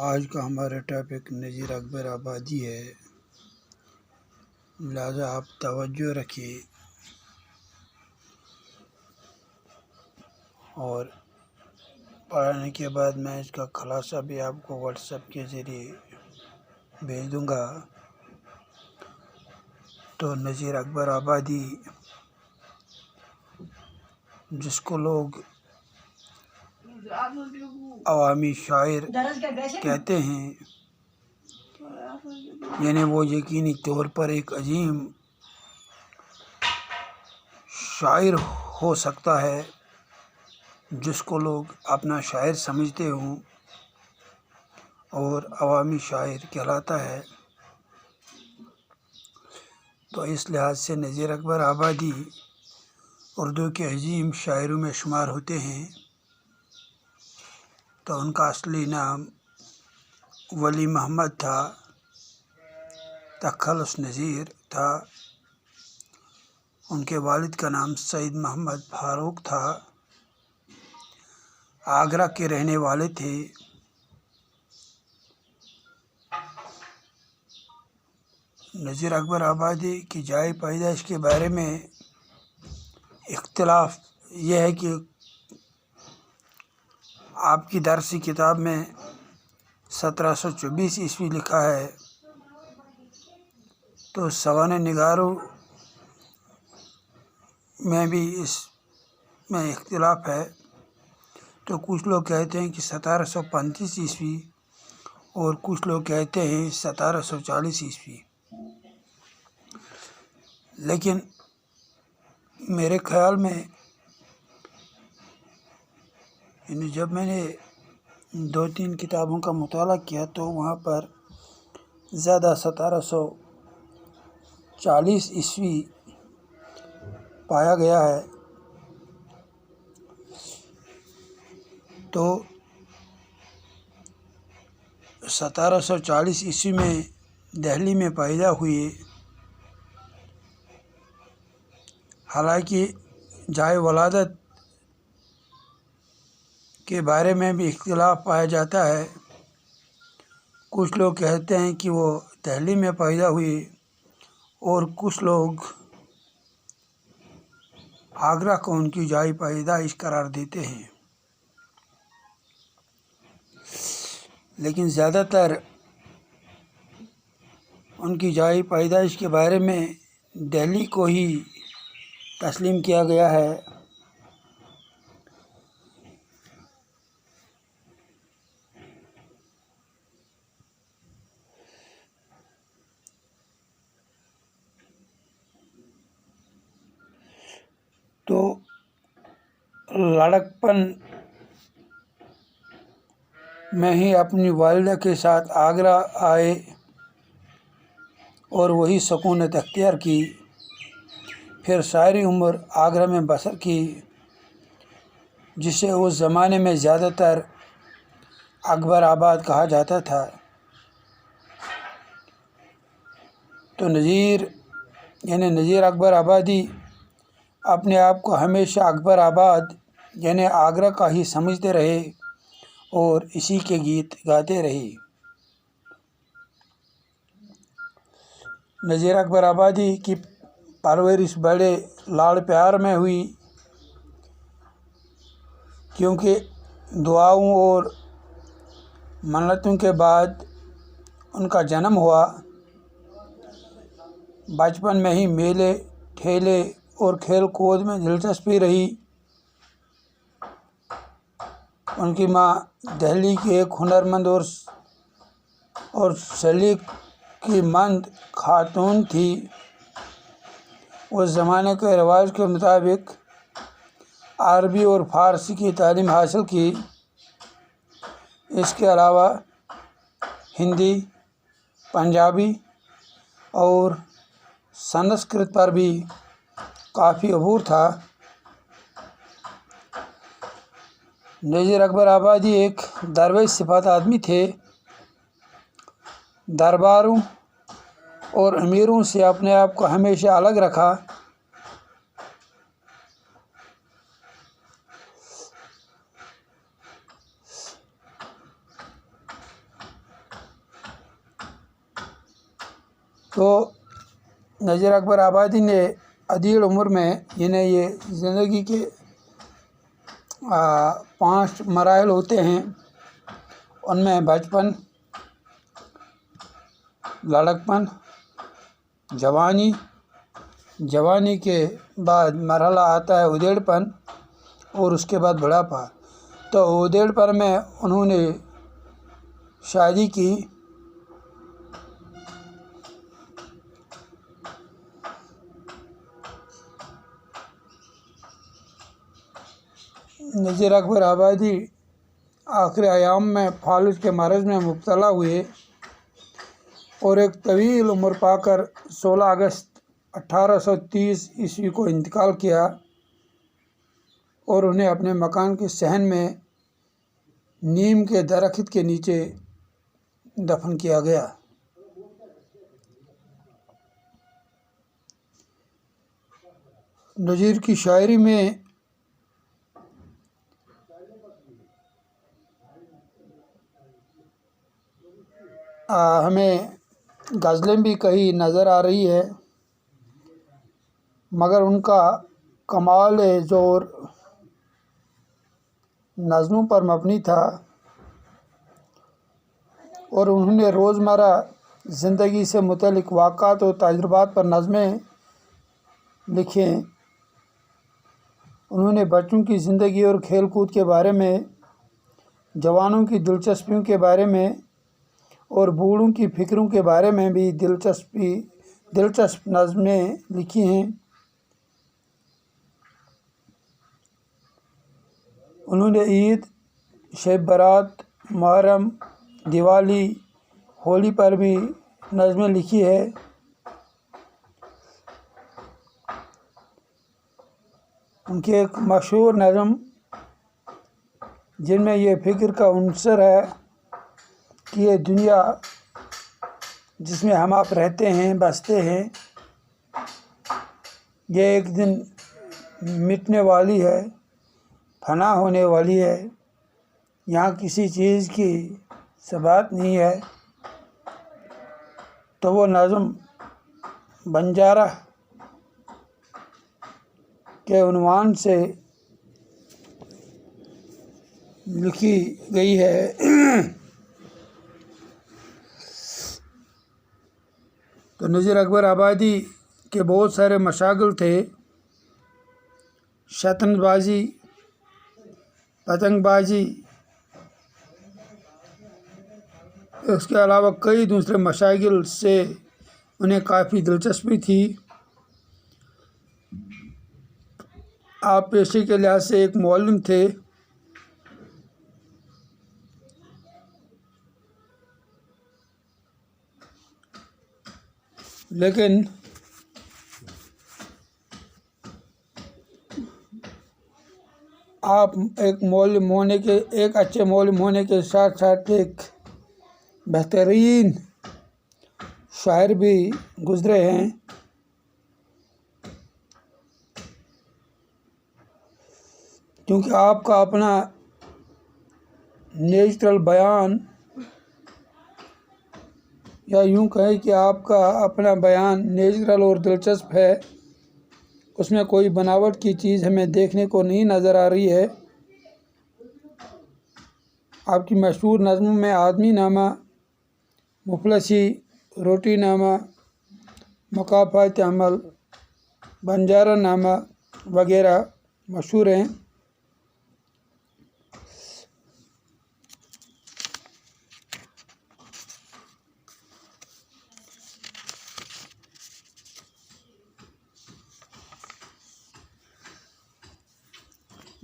آج کا ہمارا ٹاپک نذیر اکبر آبادی ہے، لہذا آپ توجہ رکھیے اور پڑھنے کے بعد میں اس کا خلاصہ بھی آپ کو واٹس ایپ کے ذریعے بھیج دوں گا۔ تو نذیر اکبر آبادی، جس کو لوگ عوامی شاعر کہتے ہیں، یعنی وہ یقینی طور پر ایک عظیم شاعر ہو سکتا ہے جس کو لوگ اپنا شاعر سمجھتے ہوں اور عوامی شاعر کہلاتا ہے۔ تو اس لحاظ سے نذیر اکبر آبادی اردو کے عظیم شاعروں میں شمار ہوتے ہیں۔ تو ان کا اصلی نام ولی محمد تھا، تخلص نذیر تھا۔ ان کے والد کا نام سید محمد فاروق تھا، آگرہ کے رہنے والے تھے۔ نذیر اکبر آبادی کی جائے پیدائش کے بارے میں اختلاف یہ ہے کہ آپ کی درسی کتاب میں 1724 عیسوی لکھا ہے، تو سوانح نگاروں میں بھی اس میں اختلاف ہے۔ تو کچھ لوگ کہتے ہیں کہ 1735 عیسوی اور کچھ لوگ کہتے ہیں 1740 عیسوی، لیکن میرے خیال میں جب میں نے 2-3 کتابوں کا مطالعہ کیا تو وہاں پر زیادہ 1740 عیسوی پایا گیا ہے۔ تو 1740 عیسوی میں دہلی میں پیدا ہوئے، حالانکہ جائے ولادت کے بارے میں بھی اختلاف پایا جاتا ہے۔ کچھ لوگ کہتے ہیں کہ وہ دہلی میں پیدا ہوئے اور کچھ لوگ آگرہ کو ان کی جائے پیدائش قرار دیتے ہیں، لیکن زیادہ تر ان کی جائے پیدائش کے بارے میں دہلی کو ہی تسلیم کیا گیا ہے۔ تو لڑکپن میں ہی اپنی والدہ کے ساتھ آگرہ آئے اور وہی سکونت اختیار کی، پھر ساری عمر آگرہ میں بسر کی، جسے اس زمانے میں زیادہ تر اکبر آباد کہا جاتا تھا۔ تو نذیر اکبر آبادی اپنے آپ کو ہمیشہ اکبر آباد یعنی آگرہ کا ہی سمجھتے رہے اور اسی کے گیت گاتے رہے۔ نذیر اکبر آبادی کی پرورش بڑے لاڑ پیار میں ہوئی، کیونکہ دعاؤں اور منتوں کے بعد ان کا جنم ہوا۔ بچپن میں ہی میلے ٹھیلے اور کھیل کود میں دلچسپی رہی۔ ان کی ماں دہلی کی ایک ہنرمند اور سلیقہ مند خاتون تھی۔ اس زمانے کے رواج کے مطابق عربی اور فارسی کی تعلیم حاصل کی۔ اس کے علاوہ ہندی، پنجابی اور سنسکرت پر بھی کافی عبور تھا۔ نذیر اکبر آبادی ایک درویش صفت آدمی تھے۔ درباروں اور امیروں سے اپنے آپ کو ہمیشہ الگ رکھا۔ تو نذیر اکبر آبادی نے عدیل عمر میں یہ زندگی کے 5 مراحل ہوتے ہیں، ان میں بچپن، لڑکپن، جوانی کے بعد مرحلہ آتا ہے ادیڑ پن، اور اس کے بعد بڑھاپا۔ تو ادیڑ پن میں انہوں نے شادی کی، نذیر اکبر آبادی آخری ایام میں فالج کے مرض میں مبتلا ہوئے اور ایک طویل عمر پا کر 16 اگست 1830 عیسوی کو انتقال کیا، اور انہیں اپنے مکان کے صحن میں نیم کے درخت کے نیچے دفن کیا گیا۔ نذیر کی شاعری میں ہمیں غزلیں بھی کئی نظر آ رہی ہے، مگر ان کا کمال زور نظموں پر مبنی تھا، اور انہوں نے روزمرہ زندگی سے متعلق واقعات اور تجربات پر نظمیں لکھیں۔ انہوں نے بچوں کی زندگی اور کھیل کود کے بارے میں، جوانوں کی دلچسپیوں کے بارے میں اور بوڑھوں کی فکروں کے بارے میں بھی دلچسپ نظمیں لکھی ہیں۔ انہوں نے عید، شب برات، محرم، دیوالی، ہولی پر بھی نظمیں لکھی ہے۔ ان کی ایک مشہور نظم جن میں یہ فکر کا عنصر ہے کہ یہ دنیا جس میں ہم آپ رہتے ہیں، بستے ہیں، یہ ایک دن مٹنے والی ہے، فنا ہونے والی ہے، یہاں کسی چیز کی ثبات نہیں ہے۔ تو وہ نظم بنجارہ کے عنوان سے لکھی گئی ہے۔ تو نذیر اکبر آبادی کے بہت سارے مشاغل تھے، شطرنج بازی، پتنگ بازی، اس کے علاوہ کئی دوسرے مشاغل سے انہیں کافی دلچسپی تھی۔ آپ پیشے کے لحاظ سے ایک معلم تھے، لیکن آپ ایک اچھے معلم ہونے کے ساتھ ساتھ ایک بہترین شاعر بھی گزرے ہیں۔ کیونکہ آپ کا اپنا نیچرل بیان، یا یوں کہیں کہ آپ کا اپنا بیان نیچرل اور دلچسپ ہے، اس میں کوئی بناوٹ کی چیز ہمیں دیکھنے کو نہیں نظر آ رہی ہے۔ آپ کی مشہور نظموں میں آدمی نامہ، مفلسی، روٹی نامہ، مکافات عمل، بنجارہ نامہ وغیرہ مشہور ہیں۔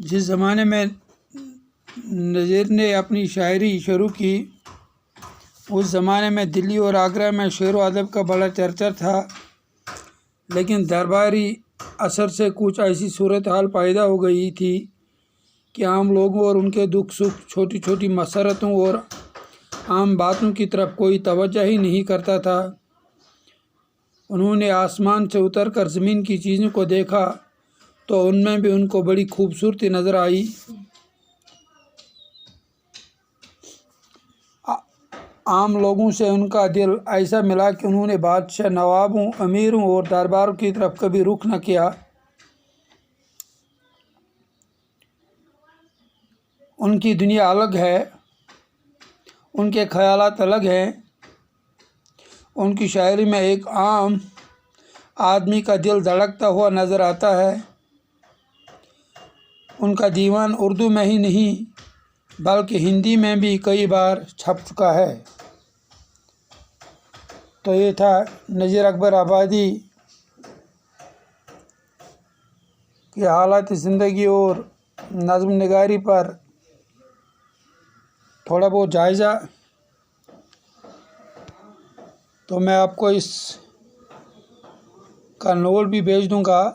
جس زمانے میں نذیر نے اپنی شاعری شروع کی، اس زمانے میں دلی اور آگرہ میں شعر و ادب کا بڑا چرچا تھا، لیکن درباری اثر سے کچھ ایسی صورتحال پیدا ہو گئی تھی کہ عام لوگوں اور ان کے دکھ سکھ، چھوٹی چھوٹی مسرتوں اور عام باتوں کی طرف کوئی توجہ ہی نہیں کرتا تھا۔ انہوں نے آسمان سے اتر کر زمین کی چیزوں کو دیکھا تو ان میں بھی ان کو بڑی خوبصورتی نظر آئی۔ عام لوگوں سے ان کا دل ایسا ملا کہ انہوں نے بادشاہ، نوابوں، امیروں اور درباروں کی طرف کبھی رخ نہ کیا۔ ان کی دنیا الگ ہے، ان کے خیالات الگ ہیں۔ ان کی شاعری میں ایک عام آدمی کا دل دھڑکتا ہوا نظر آتا ہے۔ ان کا دیوان اردو میں ہی نہیں بلکہ ہندی میں بھی کئی بار چھپ چکا ہے۔ تو یہ تھا نذیر اکبر آبادی کی حالات زندگی اور نظم نگاری پر تھوڑا بہت جائزہ۔ تو میں آپ کو اس کا نول بھی بھیج دوں گا۔